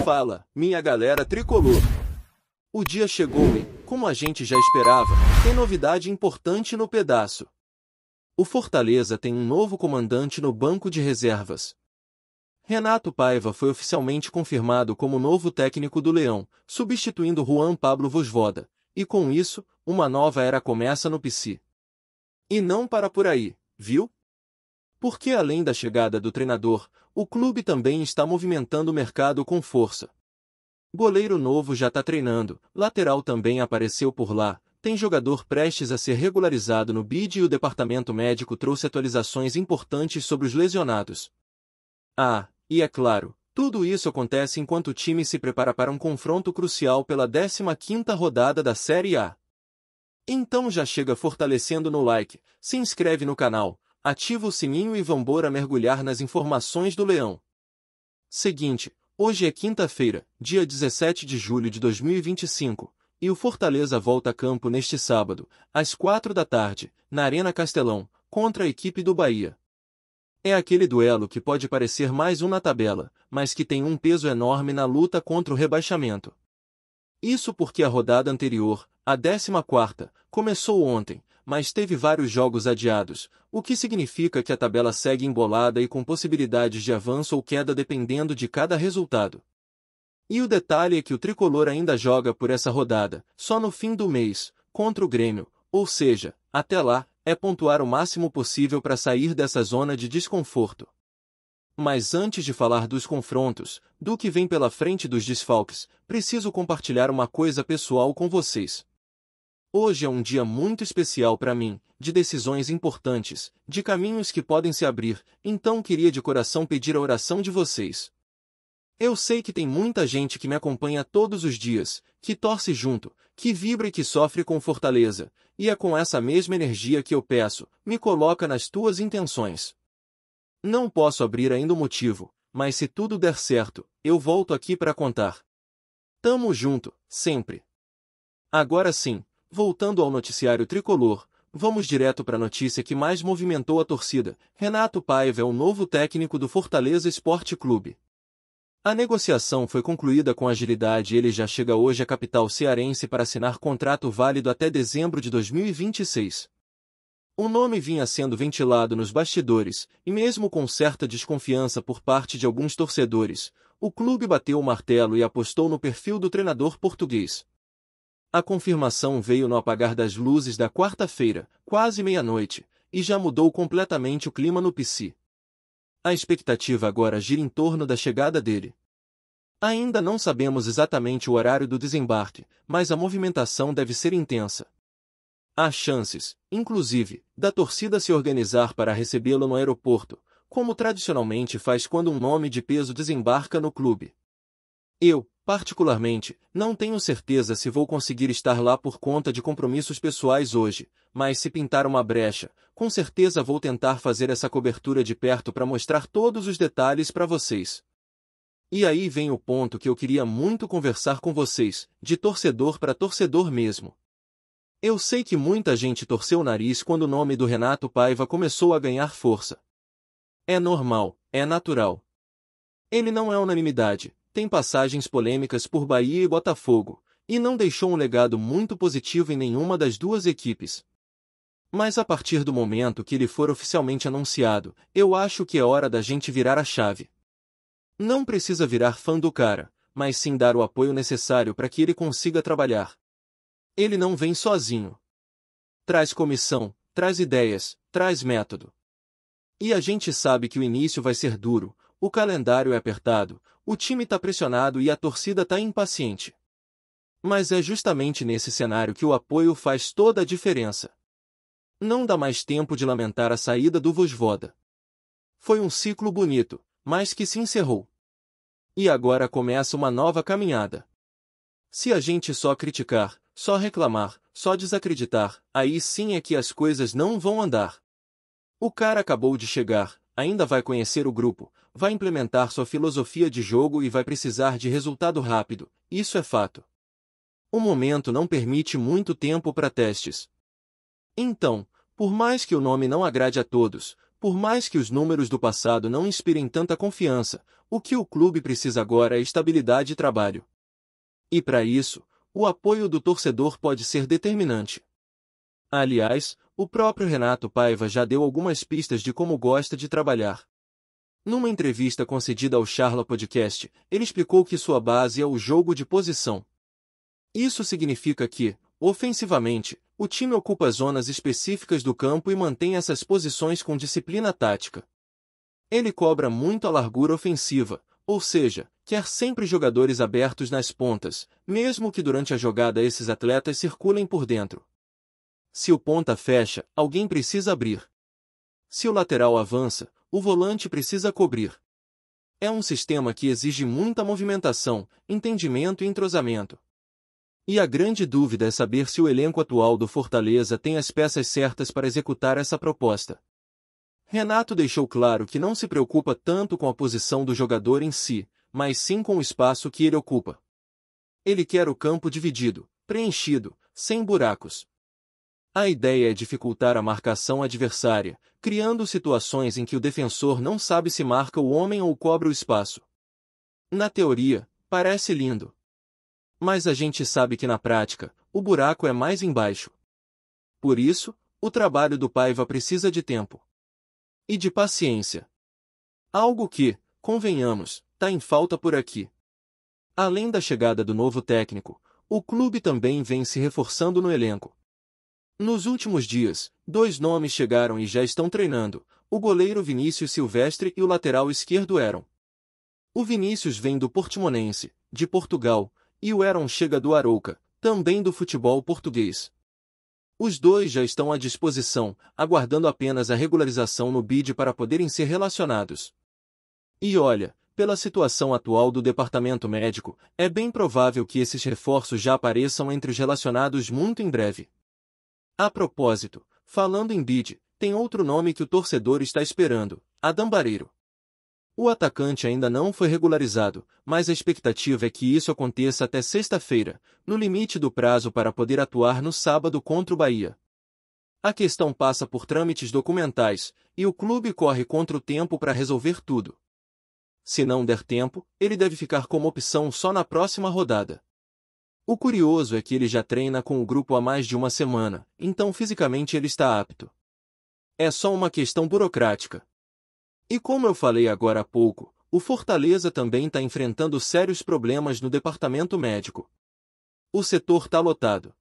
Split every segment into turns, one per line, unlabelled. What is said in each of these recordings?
Fala, minha galera tricolor! O dia chegou e, como a gente já esperava, tem novidade importante no pedaço. O Fortaleza tem um novo comandante no banco de reservas. Renato Paiva foi oficialmente confirmado como novo técnico do Leão, substituindo Juan Pablo Vojvoda, e com isso, uma nova era começa no PC. E não para por aí, viu? Porque além da chegada do treinador, o clube também está movimentando o mercado com força. Goleiro novo já está treinando, lateral também apareceu por lá, tem jogador prestes a ser regularizado no BID e o departamento médico trouxe atualizações importantes sobre os lesionados. Ah, e é claro, tudo isso acontece enquanto o time se prepara para um confronto crucial pela 15ª rodada da Série A. Então já chega fortalecendo no like, se inscreve no canal, ativa o sininho e vambora mergulhar nas informações do Leão. Seguinte, hoje é quinta-feira, dia 17 de julho de 2025, e o Fortaleza volta a campo neste sábado, às 4 da tarde, na Arena Castelão, contra a equipe do Bahia. É aquele duelo que pode parecer mais um na tabela, mas que tem um peso enorme na luta contra o rebaixamento. Isso porque a rodada anterior, a 14ª, começou ontem, mas teve vários jogos adiados, o que significa que a tabela segue embolada e com possibilidades de avanço ou queda dependendo de cada resultado. E o detalhe é que o tricolor ainda joga por essa rodada, só no fim do mês, contra o Grêmio, ou seja, até lá, é pontuar o máximo possível para sair dessa zona de desconforto. Mas antes de falar dos confrontos, do que vem pela frente dos desfalques, preciso compartilhar uma coisa pessoal com vocês. Hoje é um dia muito especial para mim, de decisões importantes, de caminhos que podem se abrir, então queria de coração pedir a oração de vocês. Eu sei que tem muita gente que me acompanha todos os dias, que torce junto, que vibra e que sofre com Fortaleza, e é com essa mesma energia que eu peço, me coloca nas tuas intenções. Não posso abrir ainda o motivo, mas se tudo der certo, eu volto aqui para contar. Tamo junto, sempre. Agora sim, voltando ao noticiário tricolor, vamos direto para a notícia que mais movimentou a torcida. Renato Paiva é o novo técnico do Fortaleza Esporte Clube. A negociação foi concluída com agilidade e ele já chega hoje à capital cearense para assinar contrato válido até dezembro de 2026. O nome vinha sendo ventilado nos bastidores, e mesmo com certa desconfiança por parte de alguns torcedores, o clube bateu o martelo e apostou no perfil do treinador português. A confirmação veio no apagar das luzes da quarta-feira, quase meia-noite, e já mudou completamente o clima no PC. A expectativa agora gira em torno da chegada dele. Ainda não sabemos exatamente o horário do desembarque, mas a movimentação deve ser intensa. Há chances, inclusive, da torcida se organizar para recebê-lo no aeroporto, como tradicionalmente faz quando um nome de peso desembarca no clube. Eu, particularmente, não tenho certeza se vou conseguir estar lá por conta de compromissos pessoais hoje, mas se pintar uma brecha, com certeza vou tentar fazer essa cobertura de perto para mostrar todos os detalhes para vocês. E aí vem o ponto que eu queria muito conversar com vocês, de torcedor para torcedor mesmo. Eu sei que muita gente torceu o nariz quando o nome do Renato Paiva começou a ganhar força. É normal, é natural. Ele não é unanimidade, tem passagens polêmicas por Bahia e Botafogo, e não deixou um legado muito positivo em nenhuma das duas equipes. Mas a partir do momento que ele for oficialmente anunciado, eu acho que é hora da gente virar a chave. Não precisa virar fã do cara, mas sim dar o apoio necessário para que ele consiga trabalhar. Ele não vem sozinho. Traz comissão, traz ideias, traz método. E a gente sabe que o início vai ser duro, o calendário é apertado, o time tá pressionado e a torcida tá impaciente. Mas é justamente nesse cenário que o apoio faz toda a diferença. Não dá mais tempo de lamentar a saída do Vojvoda. Foi um ciclo bonito, mas que se encerrou. E agora começa uma nova caminhada. Se a gente só criticar, só reclamar, só desacreditar, aí sim é que as coisas não vão andar. O cara acabou de chegar, ainda vai conhecer o grupo, vai implementar sua filosofia de jogo e vai precisar de resultado rápido, isso é fato. O momento não permite muito tempo para testes. Então, por mais que o nome não agrade a todos, Por mais que os números do passado não inspirem tanta confiança, o que o clube precisa agora é estabilidade e trabalho. E para isso, o apoio do torcedor pode ser determinante. Aliás, o próprio Renato Paiva já deu algumas pistas de como gosta de trabalhar. Numa entrevista concedida ao Charla Podcast, ele explicou que sua base é o jogo de posição. Isso significa que, ofensivamente, o time ocupa zonas específicas do campo e mantém essas posições com disciplina tática. Ele cobra muito a largura ofensiva, ou seja, quer sempre jogadores abertos nas pontas, mesmo que durante a jogada esses atletas circulem por dentro. Se o ponta fecha, alguém precisa abrir. Se o lateral avança, o volante precisa cobrir. É um sistema que exige muita movimentação, entendimento e entrosamento. E a grande dúvida é saber se o elenco atual do Fortaleza tem as peças certas para executar essa proposta. Renato deixou claro que não se preocupa tanto com a posição do jogador em si, mas sim com o espaço que ele ocupa. Ele quer o campo dividido, preenchido, sem buracos. A ideia é dificultar a marcação adversária, criando situações em que o defensor não sabe se marca o homem ou cobre o espaço. Na teoria, parece lindo. Mas a gente sabe que na prática, o buraco é mais embaixo. Por isso, o trabalho do Paiva precisa de tempo. E de paciência. Algo que, convenhamos, está em falta por aqui. Além da chegada do novo técnico, o clube também vem se reforçando no elenco. Nos últimos dias, 2 nomes chegaram e já estão treinando, o goleiro Vinícius Silvestre e o lateral esquerdo Heron. O Vinícius vem do Portimonense, de Portugal, e o Heron chega do Arouca, também do futebol português. Os dois já estão à disposição, aguardando apenas a regularização no BID para poderem ser relacionados. E olha, pela situação atual do departamento médico, é bem provável que esses reforços já apareçam entre os relacionados muito em breve. A propósito, falando em BID, tem outro nome que o torcedor está esperando, Adam Barreiro. O atacante ainda não foi regularizado, mas a expectativa é que isso aconteça até sexta-feira, no limite do prazo para poder atuar no sábado contra o Bahia. A questão passa por trâmites documentais, e o clube corre contra o tempo para resolver tudo. Se não der tempo, ele deve ficar como opção só na próxima rodada. O curioso é que ele já treina com o grupo há mais de uma semana, então fisicamente ele está apto. É só uma questão burocrática. E como eu falei agora há pouco, o Fortaleza também está enfrentando sérios problemas no departamento médico. O setor está lotado.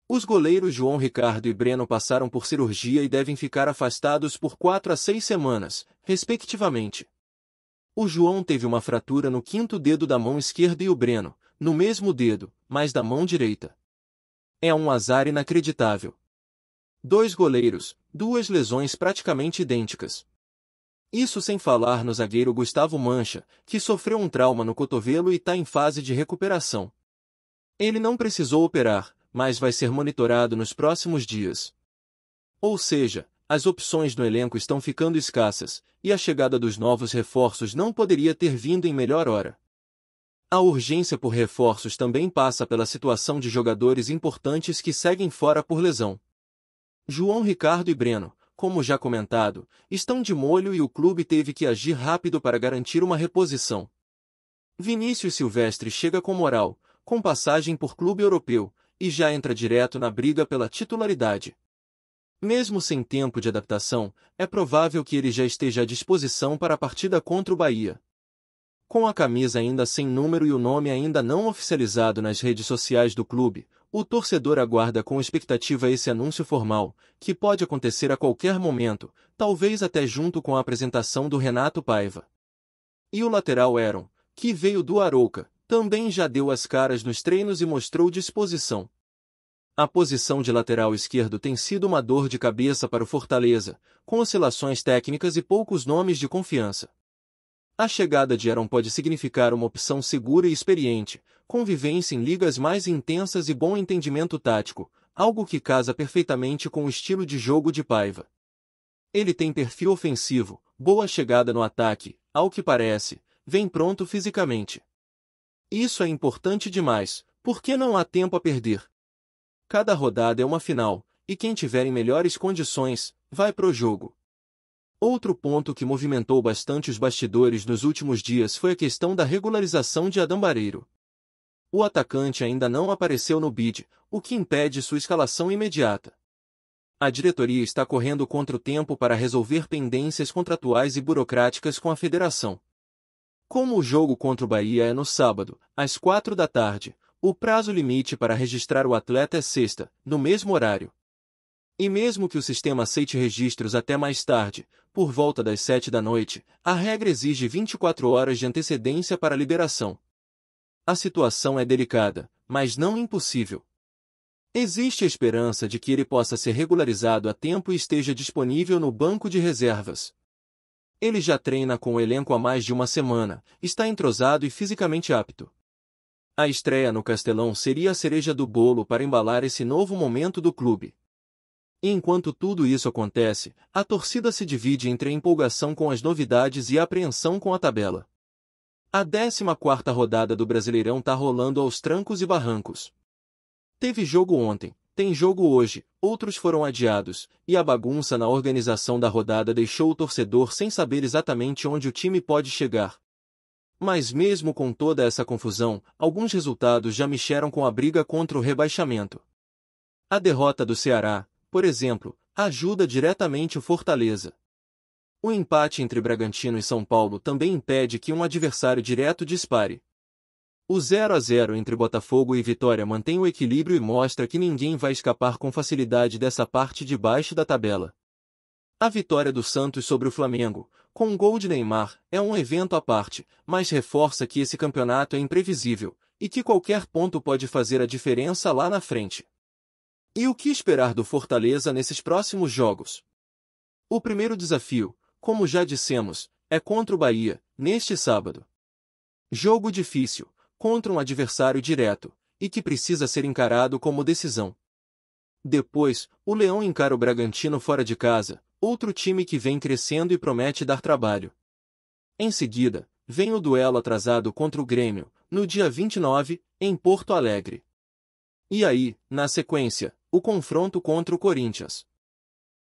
Os goleiros João Ricardo e Breno passaram por cirurgia e devem ficar afastados por 4 a 6 semanas, respectivamente. O João teve uma fratura no 5º dedo da mão esquerda e o Breno, no mesmo dedo, mas da mão direita. É um azar inacreditável. 2 goleiros, 2 lesões praticamente idênticas. Isso sem falar no zagueiro Gustavo Mancha, que sofreu um trauma no cotovelo e está em fase de recuperação. Ele não precisou operar, mas vai ser monitorado nos próximos dias. Ou seja, as opções no elenco estão ficando escassas, e a chegada dos novos reforços não poderia ter vindo em melhor hora. A urgência por reforços também passa pela situação de jogadores importantes que seguem fora por lesão. João Ricardo e Breno, como já comentado, estão de molho e o clube teve que agir rápido para garantir uma reposição. Vinícius Silvestre chega com moral, com passagem por clube europeu, e já entra direto na briga pela titularidade. Mesmo sem tempo de adaptação, é provável que ele já esteja à disposição para a partida contra o Bahia. Com a camisa ainda sem número e o nome ainda não oficializado nas redes sociais do clube, o torcedor aguarda com expectativa esse anúncio formal, que pode acontecer a qualquer momento, talvez até junto com a apresentação do Renato Paiva. E o lateral Heron, que veio do Arouca, também já deu as caras nos treinos e mostrou disposição. A posição de lateral esquerdo tem sido uma dor de cabeça para o Fortaleza, com oscilações técnicas e poucos nomes de confiança. A chegada de Heron pode significar uma opção segura e experiente, com vivência em ligas mais intensas e bom entendimento tático, algo que casa perfeitamente com o estilo de jogo de Paiva. Ele tem perfil ofensivo, boa chegada no ataque, ao que parece, vem pronto fisicamente. Isso é importante demais, porque não há tempo a perder. Cada rodada é uma final, e quem tiver em melhores condições, vai pro jogo. Outro ponto que movimentou bastante os bastidores nos últimos dias foi a questão da regularização de Adão Barreiro. O atacante ainda não apareceu no bid, o que impede sua escalação imediata. A diretoria está correndo contra o tempo para resolver pendências contratuais e burocráticas com a federação. Como o jogo contra o Bahia é no sábado, às 4 da tarde, o prazo limite para registrar o atleta é sexta, no mesmo horário. E mesmo que o sistema aceite registros até mais tarde, por volta das 7 da noite, a regra exige 24 horas de antecedência para a liberação. A situação é delicada, mas não impossível. Existe a esperança de que ele possa ser regularizado a tempo e esteja disponível no banco de reservas. Ele já treina com o elenco há mais de uma semana, está entrosado e fisicamente apto. A estreia no Castelão seria a cereja do bolo para embalar esse novo momento do clube. E enquanto tudo isso acontece, a torcida se divide entre a empolgação com as novidades e a apreensão com a tabela. A 14ª rodada do Brasileirão tá rolando aos trancos e barrancos. Teve jogo ontem, tem jogo hoje, outros foram adiados, e a bagunça na organização da rodada deixou o torcedor sem saber exatamente onde o time pode chegar. Mas mesmo com toda essa confusão, alguns resultados já mexeram com a briga contra o rebaixamento. A derrota do Ceará, por exemplo, ajuda diretamente o Fortaleza. O empate entre Bragantino e São Paulo também impede que um adversário direto dispare. O 0-0 entre Botafogo e Vitória mantém o equilíbrio e mostra que ninguém vai escapar com facilidade dessa parte de baixo da tabela. A vitória do Santos sobre o Flamengo, com um gol de Neymar, é um evento à parte, mas reforça que esse campeonato é imprevisível, e que qualquer ponto pode fazer a diferença lá na frente. E o que esperar do Fortaleza nesses próximos jogos? O primeiro desafio, como já dissemos, é contra o Bahia, neste sábado. Jogo difícil, contra um adversário direto, e que precisa ser encarado como decisão. Depois, o Leão encara o Bragantino fora de casa, outro time que vem crescendo e promete dar trabalho. Em seguida, vem o duelo atrasado contra o Grêmio, no dia 29, em Porto Alegre. E aí, na sequência, o confronto contra o Corinthians.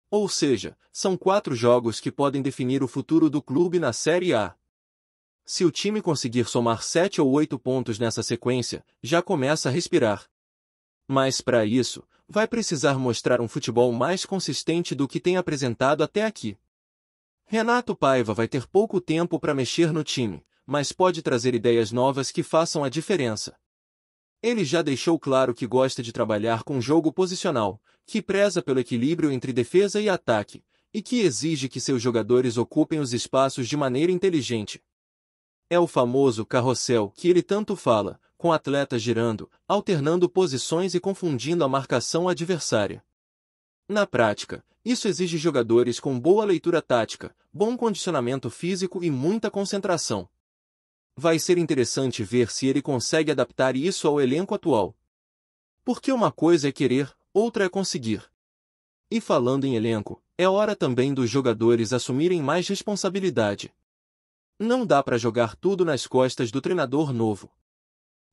Ou seja, são 4 jogos que podem definir o futuro do clube na Série A. Se o time conseguir somar 7 ou 8 pontos nessa sequência, já começa a respirar. Mas para isso, vai precisar mostrar um futebol mais consistente do que tem apresentado até aqui. Renato Paiva vai ter pouco tempo para mexer no time, mas pode trazer ideias novas que façam a diferença. Ele já deixou claro que gosta de trabalhar com jogo posicional, que preza pelo equilíbrio entre defesa e ataque, e que exige que seus jogadores ocupem os espaços de maneira inteligente. É o famoso carrossel que ele tanto fala, com atletas girando, alternando posições e confundindo a marcação adversária. Na prática, isso exige jogadores com boa leitura tática, bom condicionamento físico e muita concentração. Vai ser interessante ver se ele consegue adaptar isso ao elenco atual. Porque uma coisa é querer, outra é conseguir. E falando em elenco, é hora também dos jogadores assumirem mais responsabilidade. Não dá para jogar tudo nas costas do treinador novo.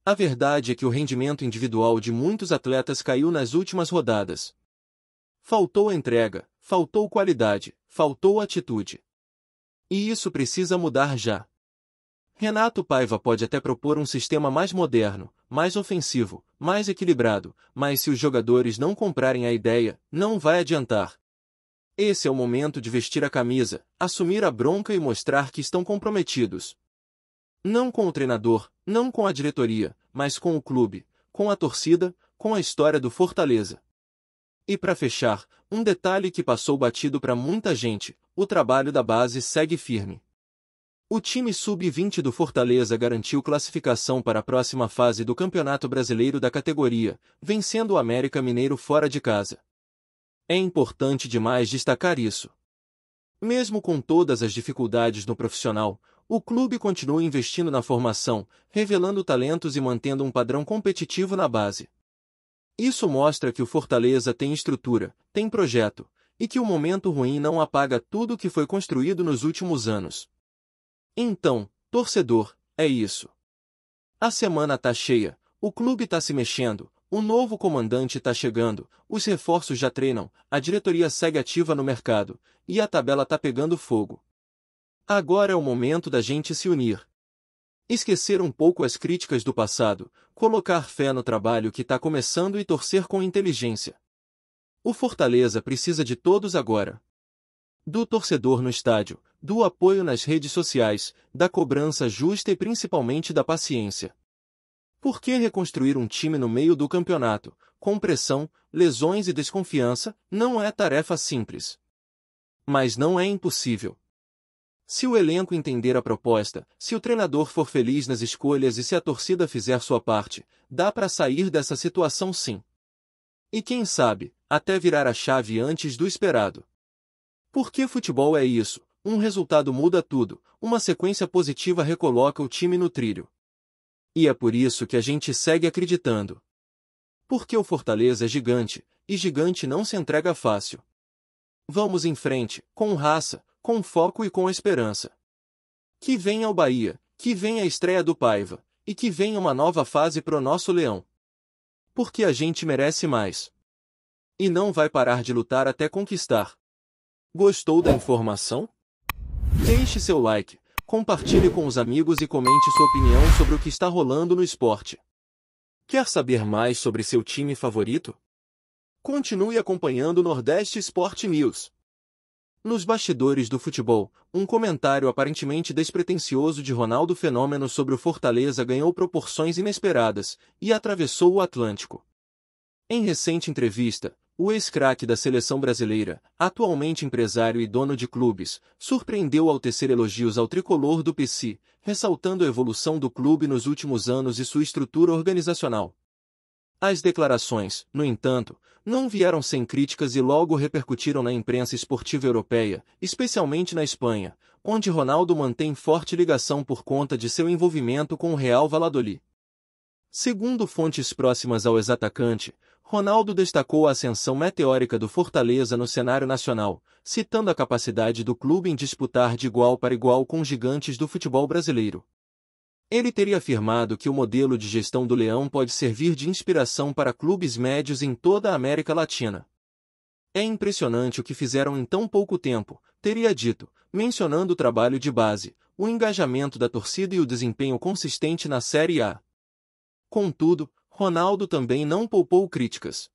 A verdade é que o rendimento individual de muitos atletas caiu nas últimas rodadas. Faltou entrega, faltou qualidade, faltou atitude. E isso precisa mudar já. Renato Paiva pode até propor um sistema mais moderno, mais ofensivo, mais equilibrado, mas se os jogadores não comprarem a ideia, não vai adiantar. Esse é o momento de vestir a camisa, assumir a bronca e mostrar que estão comprometidos. Não com o treinador, não com a diretoria, mas com o clube, com a torcida, com a história do Fortaleza. E para fechar, um detalhe que passou batido para muita gente: o trabalho da base segue firme. O time sub-20 do Fortaleza garantiu classificação para a próxima fase do Campeonato Brasileiro da categoria, vencendo o América Mineiro fora de casa. É importante demais destacar isso. Mesmo com todas as dificuldades no profissional, o clube continua investindo na formação, revelando talentos e mantendo um padrão competitivo na base. Isso mostra que o Fortaleza tem estrutura, tem projeto, e que o momento ruim não apaga tudo o que foi construído nos últimos anos. Então, torcedor, é isso. A semana tá cheia, o clube tá se mexendo, O novo comandante tá chegando, os reforços já treinam, a diretoria segue ativa no mercado, e a tabela tá pegando fogo. Agora é o momento da gente se unir. Esquecer um pouco as críticas do passado, colocar fé no trabalho que tá começando e torcer com inteligência. O Fortaleza precisa de todos agora. Do torcedor no estádio, do apoio nas redes sociais, da cobrança justa e principalmente da paciência. Por que reconstruir um time no meio do campeonato, com pressão, lesões e desconfiança, não é tarefa simples. Mas não é impossível. Se o elenco entender a proposta, se o treinador for feliz nas escolhas e se a torcida fizer sua parte, dá para sair dessa situação sim. E quem sabe, até virar a chave antes do esperado. Porque futebol é isso, um resultado muda tudo, uma sequência positiva recoloca o time no trilho. E é por isso que a gente segue acreditando. Porque o Fortaleza é gigante, e gigante não se entrega fácil. Vamos em frente, com raça, com foco e com esperança. Que venha o Bahia, que venha a estreia do Paiva, e que venha uma nova fase pro nosso Leão. Porque a gente merece mais. E não vai parar de lutar até conquistar. Gostou da informação? Deixe seu like, compartilhe com os amigos e comente sua opinião sobre o que está rolando no esporte. Quer saber mais sobre seu time favorito? Continue acompanhando o Nordeste Sport News. Nos bastidores do futebol, um comentário aparentemente despretensioso de Ronaldo Fenômeno sobre o Fortaleza ganhou proporções inesperadas e atravessou o Atlântico. Em recente entrevista, o ex-craque da seleção brasileira, atualmente empresário e dono de clubes, surpreendeu ao tecer elogios ao tricolor do PC, ressaltando a evolução do clube nos últimos anos e sua estrutura organizacional. As declarações, no entanto, não vieram sem críticas e logo repercutiram na imprensa esportiva europeia, especialmente na Espanha, onde Ronaldo mantém forte ligação por conta de seu envolvimento com o Real Valladolid. Segundo fontes próximas ao ex-atacante, Ronaldo destacou a ascensão meteórica do Fortaleza no cenário nacional, citando a capacidade do clube em disputar de igual para igual com gigantes do futebol brasileiro. Ele teria afirmado que o modelo de gestão do Leão pode servir de inspiração para clubes médios em toda a América Latina. É impressionante o que fizeram em tão pouco tempo, teria dito, mencionando o trabalho de base, o engajamento da torcida e o desempenho consistente na Série A. Contudo, Ronaldo também não poupou críticas.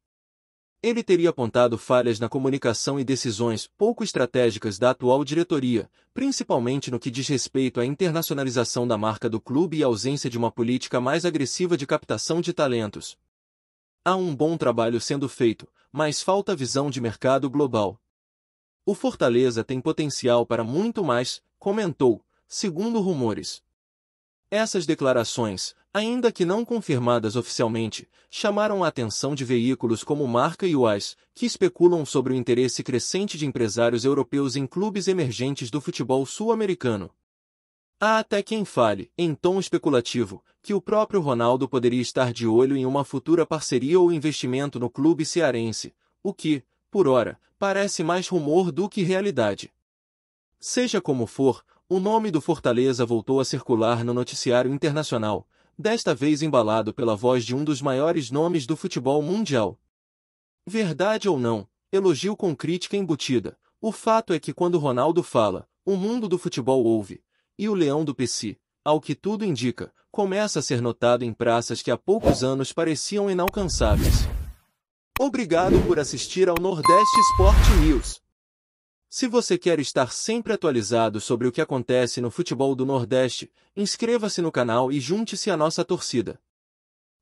Ele teria apontado falhas na comunicação e decisões pouco estratégicas da atual diretoria, principalmente no que diz respeito à internacionalização da marca do clube e à ausência de uma política mais agressiva de captação de talentos. Há um bom trabalho sendo feito, mas falta visão de mercado global. O Fortaleza tem potencial para muito mais, comentou, segundo rumores. Essas declarações, ainda que não confirmadas oficialmente, chamaram a atenção de veículos como Marca e UAS, que especulam sobre o interesse crescente de empresários europeus em clubes emergentes do futebol sul-americano. Há até quem fale, em tom especulativo, que o próprio Ronaldo poderia estar de olho em uma futura parceria ou investimento no clube cearense, o que, por ora, parece mais rumor do que realidade. Seja como for, o nome do Fortaleza voltou a circular no noticiário internacional, desta vez embalado pela voz de um dos maiores nomes do futebol mundial. Verdade ou não, elogio com crítica embutida, o fato é que quando Ronaldo fala, o mundo do futebol ouve, e o Leão do PC, ao que tudo indica, começa a ser notado em praças que há poucos anos pareciam inalcançáveis. Obrigado por assistir ao Nordeste Sport News. Se você quer estar sempre atualizado sobre o que acontece no futebol do Nordeste, inscreva-se no canal e junte-se à nossa torcida.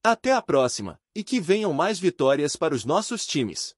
Até a próxima, e que venham mais vitórias para os nossos times.